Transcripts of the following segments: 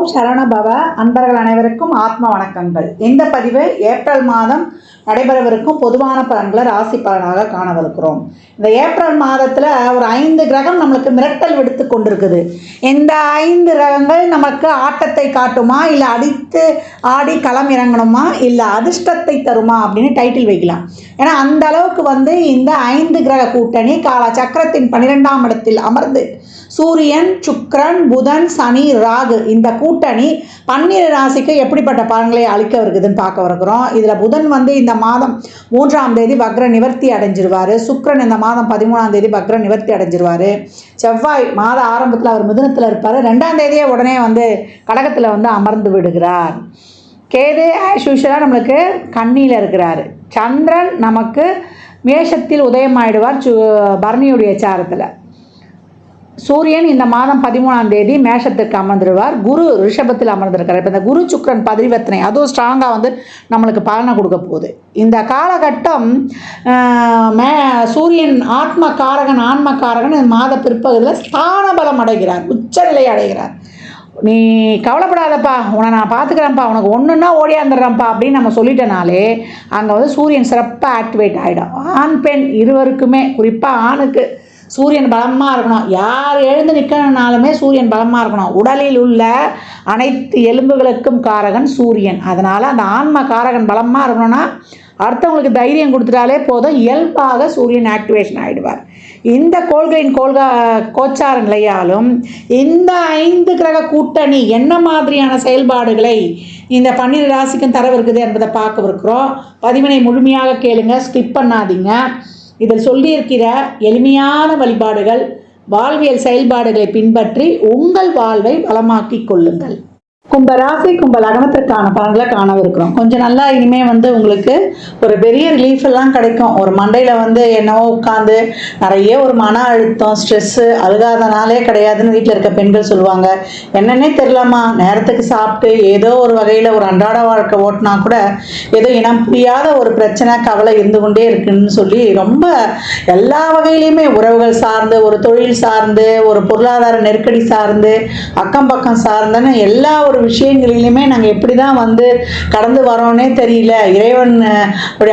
ஓம் சரவண பவ. அன்பர்கள் அனைவருக்கும் ஆத்ம வணக்கங்கள். இந்த பதிவு ஏப்ரல் மாதம் நடைபெறவிருக்கும் பொதுவான பலன்களை ராசி பலனாக காணவிருக்கிறோம். இந்த ஏப்ரல் மாதத்தில் ஒரு 5 கிரகம் நம்மளுக்கு மிரட்டல் விடுத்து கொண்டிருக்குது. இந்த 5 கிரகங்கள் நமக்கு ஆட்டத்தை காட்டுமா, இல்லை அடித்து ஆடி களம் இறங்கணுமா, இல்லை அதிர்ஷ்டத்தை தருமா அப்படின்னு டைட்டில் வைக்கலாம். ஏன்னா அந்த அளவுக்கு இந்த 5 கிரக கூட்டணி கால சக்கரத்தின் 12ஆம் இடத்தில் அமர்ந்து சூரியன், சுக்கிரன், புதன், சனி, ராகு இந்த கூட்டணி 12 ராசிக்கு எப்படிப்பட்ட பலன்களை அளிக்க இருக்குதுன்னு பார்க்க இருக்கிறோம். இதில் புதன் இந்த மாதம் 3ஆம் தேதி வக்ர நிவர்த்தி அடைஞ்சிருவார். சுக்கிரன் இந்த மாதம் 13ஆம் தேதி வக்ர நிவர்த்தி அடைஞ்சிருவார். செவ்வாய் மாத ஆரம்பத்தில் அவர் மிதுனத்தில் இருப்பார். 2ஆம் தேதியே உடனே கடகத்தில் அமர்ந்து விடுகிறார். கேது ஆஸ் யூஷுவலாக நம்மளுக்கு கன்னியில் இருக்கிறார். சந்திரன் நமக்கு மேஷத்தில் உதயமாயிடுவார் பரணியுடைய சாரத்தில். சூரியன் இந்த மாதம் 13ஆம் தேதி மேஷத்துக்கு அமர்ந்துடுவார். குரு ரிஷபத்தில் அமர்ந்திருக்கிறார். இப்போ இந்த குரு சுக்கிரன் பரிவர்த்தனை அதுவும் ஸ்ட்ராங்காக நம்மளுக்கு பலனை கொடுக்க போகுது. இந்த காலகட்டம் சூரியன் ஆன்ம காரகன் இந்த மாத பிற்பகுதியில் ஸ்தான பலம் அடைகிறார், உச்சநிலை அடைகிறார். நீ கவலைப்படாதப்பா, உன்னை நான் பார்த்துக்கிறேன்ப்பா, உனக்கு ஒன்றுன்னா ஓடியாந்துடுறேன்ப்பா அப்படின்னு நம்ம சொல்லிட்டனாலே அங்கே சூரியன் சிறப்பாக ஆக்டிவேட் ஆகிடும். ஆண் பெண் இருவருக்குமே, குறிப்பாக ஆணுக்கு சூரியன் பலமாக இருக்கணும். யார் எழுந்து நிற்கணுன்னாலுமே சூரியன் பலமாக இருக்கணும். உடலில் உள்ள அனைத்து எலும்புகளுக்கும் காரகன் சூரியன். அதனால் அந்த ஆன்ம காரகன் பலமாக இருக்கணும்னா அடுத்தவங்களுக்கு தைரியம் கொடுத்துட்டாலே போதும், இயல்பாக சூரியன் ஆக்டிவேஷன் ஆகிடுவார். இந்த கோள்களின் கோச்சார நிலையாலும் இந்த 5 கிரக கூட்டணி என்ன மாதிரியான செயல்பாடுகளை இந்த 12 ராசிக்கும் தரவிருக்குது என்பதை பார்க்கவிருக்கிறோம். பதிவினை முழுமையாக கேளுங்க, ஸ்கிப் பண்ணாதீங்க. இதில் சொல்லியிருக்கிற எளிமையான வழிபாடுகள், வாழ்வியல் செயல்பாடுகளை பின்பற்றி உங்கள் வாழ்வை வளமாக்கிக் கொள்ளுங்கள். கும்பராசி கும்ப லக்னத்திற்கான பலன்களை காணவிருக்கிறோம். கொஞ்சம் நல்லா இனிமேல் உங்களுக்கு ஒரு பெரிய ரிலீஃப் எல்லாம் கிடைக்கும். ஒரு மண்டையில் என்னவோ உட்காந்து நிறைய ஒரு மன அழுத்தம், ஸ்ட்ரெஸ்ஸு, அழுகாதனாலே கிடையாதுன்னு வீட்டில் இருக்க பெண்கள் சொல்லுவாங்க. என்னன்னே தெரியலாமா, நேரத்துக்கு சாப்பிட்டு ஏதோ ஒரு வகையில் ஒரு அன்றாட வாழ்க்கை ஓட்டினா கூட ஏதோ இனம் புரியாத ஒரு பிரச்சனை, கவலை இருந்து கொண்டே இருக்குன்னு சொல்லி ரொம்ப எல்லா வகையிலையுமே உறவுகள் சார்ந்து, ஒரு தொழில் சார்ந்து, ஒரு பொருளாதார நெருக்கடி சார்ந்து, அக்கம் பக்கம் சார்ந்துன்னு எல்லா ஒரு விஷயங்களிலுமே நாங்கள் எப்படி தான் கடந்து வரோன்னே தெரியல. இறைவன்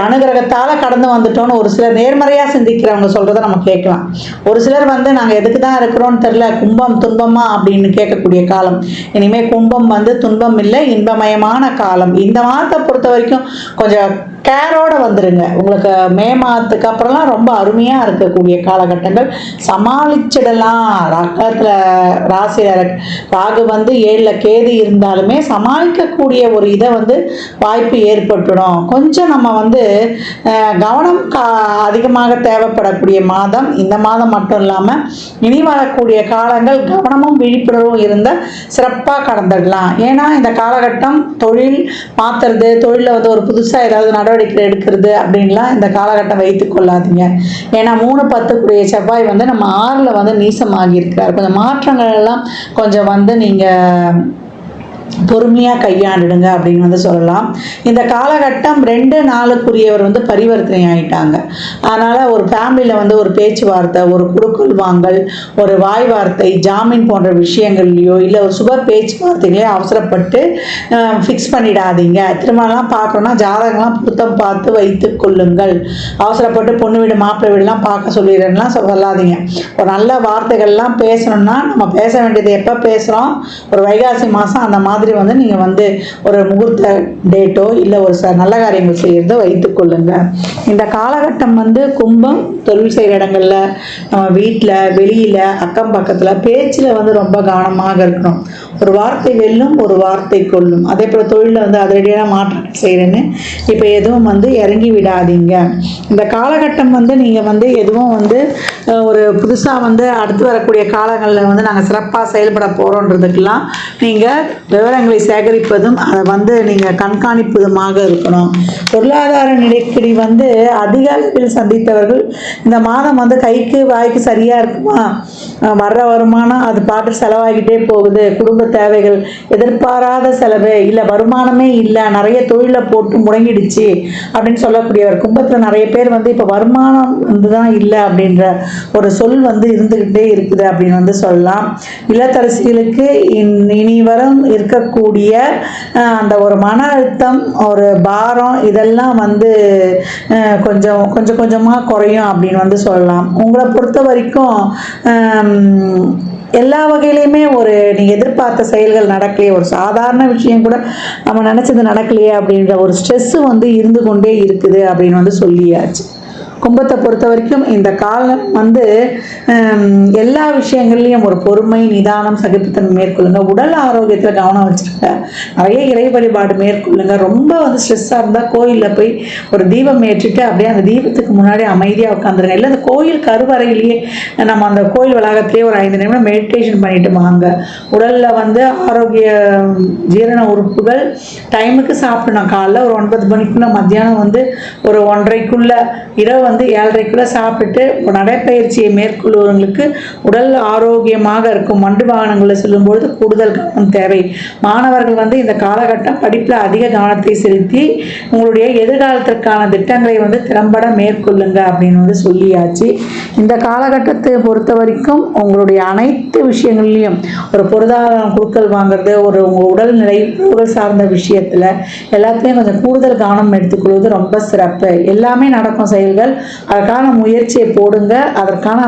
அனுகிரகத்தால் கடந்து வந்துட்டோன்னு ஒரு சிலர் நேர்மறையாக சிந்திக்கிறவங்க சொல்கிறத நம்ம கேட்கலாம். ஒரு சிலர் நாங்கள் எதுக்கு தான் இருக்கிறோன்னு தெரியல, கும்பம் துன்பமா அப்படின்னு கேட்கக்கூடிய காலம். இனிமேல் கும்பம் துன்பம் இல்லை, இன்பமயமான காலம். இந்த மாதத்தை பொறுத்த வரைக்கும் கொஞ்சம் கேரோட வந்துடுங்க. உங்களுக்கு மே மாதத்துக்கு அப்புறம்லாம் ரொம்ப அருமையாக இருக்கக்கூடிய காலகட்டங்கள். சமாளிச்சிடலாம். ரகத்தில் ராசியில் ராகு 7ல் கேது இருந்தாலுமே சமாளிக்கக்கூடிய ஒரு இதை வாய்ப்பு ஏற்பட்டுடும். கொஞ்சம் நம்ம கவனம் அதிகமாக தேவைப்படக்கூடிய மாதம் இந்த மாதம் மட்டும் இல்லாமல் இனி வரக்கூடிய காலங்கள் கவனமும் விழிப்புணர்வும் இருந்தால் சிறப்பாக கடந்துடலாம். ஏன்னா இந்த காலகட்டம் தொழில் மாற்றுறது, தொழிலில் ஒரு புதுசாக ஏதாவது நடவடிக்கை எடுக்கிறது அப்படின்லாம் இந்த காலகட்டம் வைத்து கொள்ளாதீங்க. ஏன்னா 3-10 செவ்வாய் நம்ம 6ல் நீசமாகி இருக்கிறார். கொஞ்சம் மாற்றங்கள் எல்லாம் கொஞ்சம் நீங்கள் பொறுமையாக கையாண்டுடுங்க அப்படின்னு சொல்லலாம். இந்த காலகட்டம் 2-4 பரிவர்த்தனை ஆகிட்டாங்க. அதனால் ஒரு ஃபேமிலியில் ஒரு பேச்சுவார்த்தை, ஒரு குடுக்கல் வாங்கல், ஒரு வாய் வார்த்தை, ஜாமீன் போன்ற விஷயங்கள்லையோ இல்லை ஒரு சுப பேச்சுவார்த்தைகளையோ அவசரப்பட்டு ஃபிக்ஸ் பண்ணிடாதீங்க. திருமணம்லாம் பார்க்கணுன்னா ஜாதகம்லாம் பொருத்தம் பார்த்து வைத்து கொள்ளுங்கள். அவசரப்பட்டு பொண்ணு வீடு மாப்பிள்ளை வீடுலாம் பார்க்க சொல்லிடுறேன்லாம் சொல்லாதீங்க. ஒரு நல்ல வார்த்தைகள்லாம் பேசணும்னா நம்ம பேச வேண்டியது எப்போ பேசுகிறோம், ஒரு வைகாசி மாதம் அந்த மாதிரி நீங்கள் ஒரு முகூர்த்த டேட்டோ இல்லை ஒரு நல்ல காரியங்கள் செய்கிறத வைத்துக் கொள்ளுங்க. இந்த காலகட்டம் கும்பம் தொழில் செய்கிற இடங்கள்ல, நம்ம வீட்டில், வெளியில், அக்கம் பக்கத்தில் பேச்சில் ரொம்ப கவனமாக இருக்கணும். ஒரு வார்த்தை வெல்லும், ஒரு வார்த்தை கொல்லும். அதே போல் தொழிலில் அதிரடியான மாற்றங்கள் செய்கிறேன்னு இப்போ எதுவும் இறங்கி விடாதீங்க. இந்த காலகட்டம் நீங்கள் எதுவும் ஒரு புதுசாக அடுத்து வரக்கூடிய காலங்களில் நாங்கள் சிறப்பாக செயல்பட போகிறோன்றதுக்கெல்லாம் நீங்கள் விவரங்களை சேகரிப்பதும் அதை நீங்கள் கண்காணிப்பதுமாக இருக்கணும். பொருளாதார நெருக்கடி அதிக அளவில் சந்தித்தவர்கள் இந்த மாதம் கைக்கு வாய்க்கு சரியாக இருக்குமா, வர்ற வருமானம் அது பாட்டு செலவாகிட்டே போகுது, குடும்ப தேவைகள், எதிர்பாராத செலவு, இல்லை வருமானமே இல்லை, நிறைய தொழிலை போட்டு முடங்கிடுச்சு அப்படின்னு சொல்லக்கூடியவர். கும்பத்தில் நிறைய பேர் வந்து இப்போ வருமானம் வந்து தான் இல்லை அப்படின்ற ஒரு சொல் வந்து இருந்துக்கிட்டே இருக்குது அப்படின்னு வந்து சொல்லலாம். இல்லத்தரசிகளுக்கு இனி வரும் இருக்கக்கூடிய அந்த ஒரு மன அழுத்தம், ஒரு பாரம், இதெல்லாம் வந்து கொஞ்சம் கொஞ்சமாக குறையும் அப்படின்னு வந்து சொல்லலாம். உங்களை பொறுத்த வரைக்கும் எல்லா வகையிலையுமே நீங்கள் எதிர்பார்த்த செயல்கள் நடக்கலையே, ஒரு சாதாரண விஷயம் கூட நம்ம நினச்சது நடக்கலையே அப்படின்ற ஒரு ஸ்ட்ரெஸ்ஸு வந்து இருந்து கொண்டே இருக்குது அப்படின்னு வந்து சொல்லியாச்சு. கும்பத்தை பொறுத்த வரைக்கும் இந்த காலம் வந்து எல்லா விஷயங்கள்லையும் ஒரு பொறுமை, நிதானம், சகிப்புத்தன்மை மேற்கொள்ளுங்க. உடல் ஆரோக்கியத்தில் கவனம் வச்சுருங்க. நிறைய இறை வழிபாடு மேற்கொள்ளுங்க. ரொம்ப வந்து ஸ்ட்ரெஸ்ஸாக இருந்தால் கோயிலில் போய் ஒரு தீபம் ஏற்றிட்டு அப்படியே அந்த தீபத்துக்கு முன்னாடி அமைதியாக உட்காந்துருங்க. இல்லை அந்த கோயில் கருவறையிலேயே நம்ம அந்த கோயில் வளாகத்திலேயே ஒரு 5 நிமிடம் மெடிடேஷன் பண்ணிட்டு வாங்க. உடலில் வந்து ஆரோக்கிய ஜீரண உறுப்புகள் டைமுக்கு சாப்பிடணும். காலைல ஒரு 9 மணிக்குள்ளே, மத்தியானம் வந்து ஒரு 1:30க்குள்ளே, இரவு வந்து 7:30க்குள்ளே சாப்பிட்டு நடைப்பயிற்சியை மேற்கொள்வவங்களுக்கு உடல் ஆரோக்கியமாக இருக்கும். வண்டு வாகனங்களில் செல்லும்பொழுது கூடுதல் கவனம் தேவை. மாணவர்கள் வந்து இந்த காலகட்டம் படிப்பில் அதிக கவனத்தை செலுத்தி உங்களுடைய எதிர்காலத்திற்கான திட்டங்களை வந்து திறம்பட மேற்கொள்ளுங்க அப்படின்னு வந்து சொல்லியாச்சு. இந்த காலகட்டத்தை பொறுத்த வரைக்கும் உங்களுடைய அனைத்து விஷயங்கள்லையும் ஒரு பொருளாதாரம் கொடுக்கல் வாங்குறது, உங்கள் உடல்நிலை, உடல் சார்ந்த விஷயத்தில் எல்லாத்துலேயும் கொஞ்சம் கூடுதல் கவனம் எடுத்துக்கொள்வது ரொம்ப சிறப்பு. எல்லாமே நடக்கும் செயல்கள், அதற்கான முயற்சியை போடுங்க, அதற்கான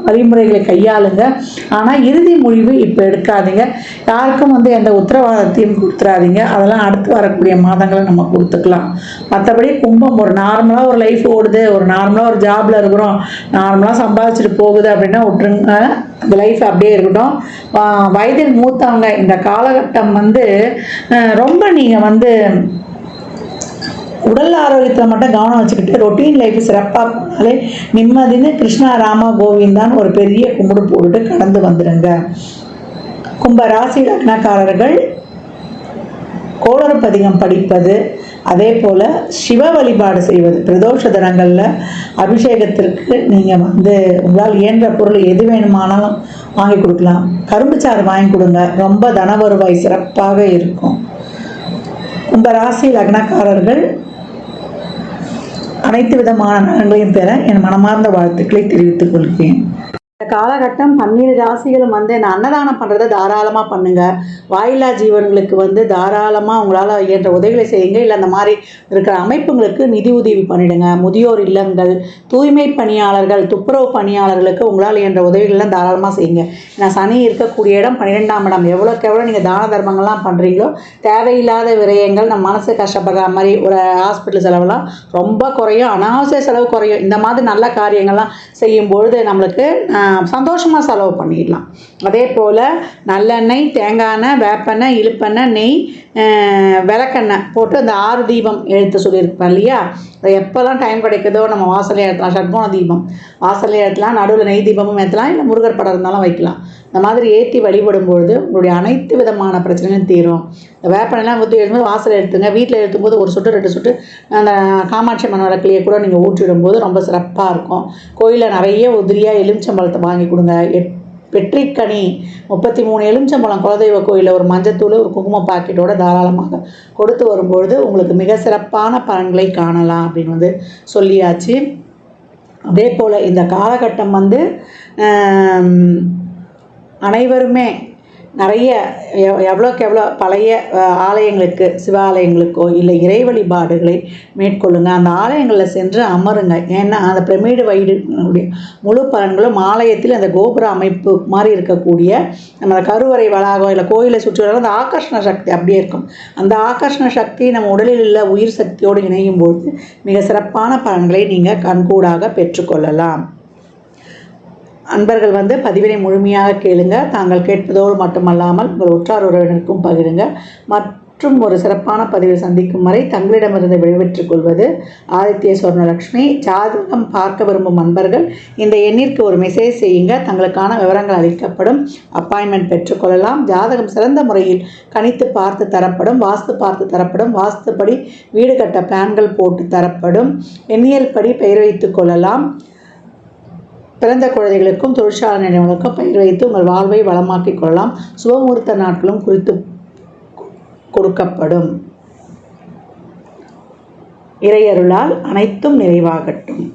வழிமுறைகளை கையாளுங்க. ஆனால் இறுதி முடிவு இப்போ எடுக்காதீங்க. யாருக்கும் வந்து எந்த உத்தரவாதத்தையும் கொடுத்துடாதீங்க. அதெல்லாம் அடுத்து வரக்கூடிய மாதங்களை நம்ம கொடுத்துக்கலாம். மற்றபடி கும்பம் ஒரு நார்மலாக ஒரு லைஃப் ஓடுது, ஒரு நார்மலாக ஒரு ஜாபில் இருக்கிறோம், நார்மலாக சம்பாதிச்சுட்டு போகுது அப்படின்னா விட்டுருங்க. அந்த லைஃப் அப்படியே இருக்கட்டும். வயதில் மூத்தவங்க இந்த காலகட்டம் வந்து ரொம்ப நீங்கள் வந்து உடல் ஆரோக்கியத்தில் மட்டும் கவனம் வச்சுக்கிட்டு ரொட்டீன் லைஃப் சிறப்பாக போனாலே நிம்மதின்னு கிருஷ்ணா ராமா கோவிந்தான்னு ஒரு பெரிய கும்பிடு போட்டுட்டு கடந்து வந்துடுங்க. கும்ப ராசி லக்னக்காரர்கள் கோளறு பதிகம் படிப்பது, அதே போல் சிவ வழிபாடு செய்வது, பிரதோஷ தினங்களில் அபிஷேகத்திற்கு நீங்கள் வந்து உங்களால் இயன்ற பொருள் எது வேணுமானாலும் வாங்கி கொடுக்கலாம். கரும்புச்சாறு வாங்கி கொடுங்க, ரொம்ப தன வருவாய் சிறப்பாக இருக்கும். கும்ப ராசி லக்னக்காரர்கள் அனைத்து விதமான நலன்களையும் பெற என் மனமார்ந்த வாழ்த்துக்களை தெரிவித்துக் கொள்கிறேன். இந்த காலகட்டம் 12 ராசிகளும் வந்து இந்த அன்னதானம் பண்ணுறதை தாராளமாக பண்ணுங்கள். வாயில்லா ஜீவன்களுக்கு வந்து தாராளமாக உங்களால் இயன்ற உதவிகளை செய்யுங்க. இல்லை அந்த மாதிரி இருக்கிற அமைப்புங்களுக்கு நிதி உதவி பண்ணிவிடுங்க. முதியோர் இல்லங்கள், தூய்மை பணியாளர்கள், துப்புரவு பணியாளர்களுக்கு உங்களால் இயன்ற உதவிகள்லாம் தாராளமாக செய்யுங்க. ஏன்னா சனி இருக்கக்கூடிய இடம் 12ஆம் இடம். எவ்வளோக்கு எவ்வளோ நீங்கள் தான தர்மங்கள்லாம் பண்ணுறீங்களோ தேவையில்லாத விரயங்கள், நம்ம மனசு கஷ்டப்படுற மாதிரி ஒரு ஹாஸ்பிட்டல் செலவெல்லாம் ரொம்ப குறையும், அனாவசிய செலவு குறையும். இந்த மாதிரி நல்ல காரியங்கள்லாம் செய்யும்பொழுது நம்மளுக்கு சந்தோஷமாக செலவு பண்ணிடலாம். அதே போல் நல்லெண்ணெய், தேங்காய் எண்ணெய், வேப்பெண்ணெய், இழுப்பெண்ணெய், நெய், விளக்கெண்ணெய் போட்டு அந்த 6 தீபம் எழுத்து சொல்லியிருப்பேன் இல்லையா, அதை எப்போல்லாம் டைம் கிடைக்குதோ நம்ம வாசலே ஏற்றலாம். ஷட்கோண தீபம் வாசலே ஏற்றலாம், நடுவில் நெய் தீபமும் ஏற்றலாம், இல்லை முருகர் படம் இருந்தாலும் வைக்கலாம். இந்த மாதிரி ஏற்றி வழிபடும்பொழுது உங்களுடைய அனைத்து விதமான பிரச்சனையும் தீரும். இந்த வேப்பெண்ணெய்லாம் ஊற்றி எழுதும்போது வாசல் எடுத்துங்க. வீட்டில் எழுத்தும்போது 1 சொட்டு 2 சொட்டு அந்த காமாட்சி அம்மன் விளக்குலையே கூட நீங்கள் ஊற்றிடும்போது ரொம்ப சிறப்பாக இருக்கும். கோயிலில் நிறைய உதிரியாக எலுமிச்சம்பழத்தை வாங்கி கொடுங்க. வெற்றிக்கனி 33 எலுமிச்சம்பழம் குலதெய்வ கோயிலில் ஒரு மஞ்சத்தூள், ஒரு குங்கும பாக்கெட்டோட தாராளமாக கொடுத்து வரும்பொழுது உங்களுக்கு மிக சிறப்பான பலன்களை காணலாம் அப்படின்னு வந்து சொல்லியாச்சு. அதே போல் இந்த காலகட்டம் வந்து அனைவருமே நிறைய எவ்வளோக்கு எவ்வளோ பழைய ஆலயங்களுக்கு, சிவாலயங்களுக்கோ இல்லை இறை வழிபாடுகளை மேற்கொள்ளுங்க. அந்த ஆலயங்களில் சென்று அமருங்க. ஏன்னா அந்த பிரமிடு வைடுடைய முழு பலன்களும் ஆலயத்தில் அந்த கோபுர அமைப்பு மாதிரி இருக்கக்கூடிய நம்ம கருவறை வளாகம் இல்லை கோயிலை சுற்றி வர அந்த ஆகர்ஷண சக்தி அப்படியே இருக்கும். அந்த ஆகர்ஷண சக்தி நம்ம உடலில் உள்ள உயிர் சக்தியோடு இணையும் பொழுது மிக சிறப்பான பலன்களை நீங்கள் கண்கூடாக பெற்றுக்கொள்ளலாம். அன்பர்கள் வந்து பதிவினை முழுமையாக கேளுங்க. தாங்கள் கேட்பதோடு மட்டுமல்லாமல் உங்கள் உற்றார் உறவினருக்கும் பகிருங்க. மற்றும் ஒரு சிறப்பான பதிவில் சந்திக்கும் வரை தங்களிடமிருந்து விடைபெற்றுக் கொள்வது ஆதித்ய சொர்ணலக்ஷ்மி. ஜாதகம் பார்க்க விரும்பும் அன்பர்கள் இந்த எண்ணிற்கு ஒரு மெசேஜ் செய்யுங்க. தங்களுக்கான விவரங்கள் அளிக்கப்படும். அப்பாயின்மெண்ட் பெற்றுக்கொள்ளலாம். ஜாதகம் சிறந்த முறையில் கணித்து பார்த்து தரப்படும். வாஸ்து பார்த்து தரப்படும். வாஸ்துப்படி வீடு கட்ட பிளான்கள் போட்டு தரப்படும். எண்ணியல் படி பெயர் வைத்துக் கொள்ளலாம். பிறந்த குழந்தைகளுக்கும் தொழிற்சாலை நிறுவனங்களுக்கும் பயிர் வைத்து உங்கள் வாழ்வை வளமாக்கிக் கொள்ளலாம். சுபமுகூர்த்த நாட்களும் குறித்து கொடுக்கப்படும். இறையருளால் அனைத்தும் நிறைவாகட்டும்.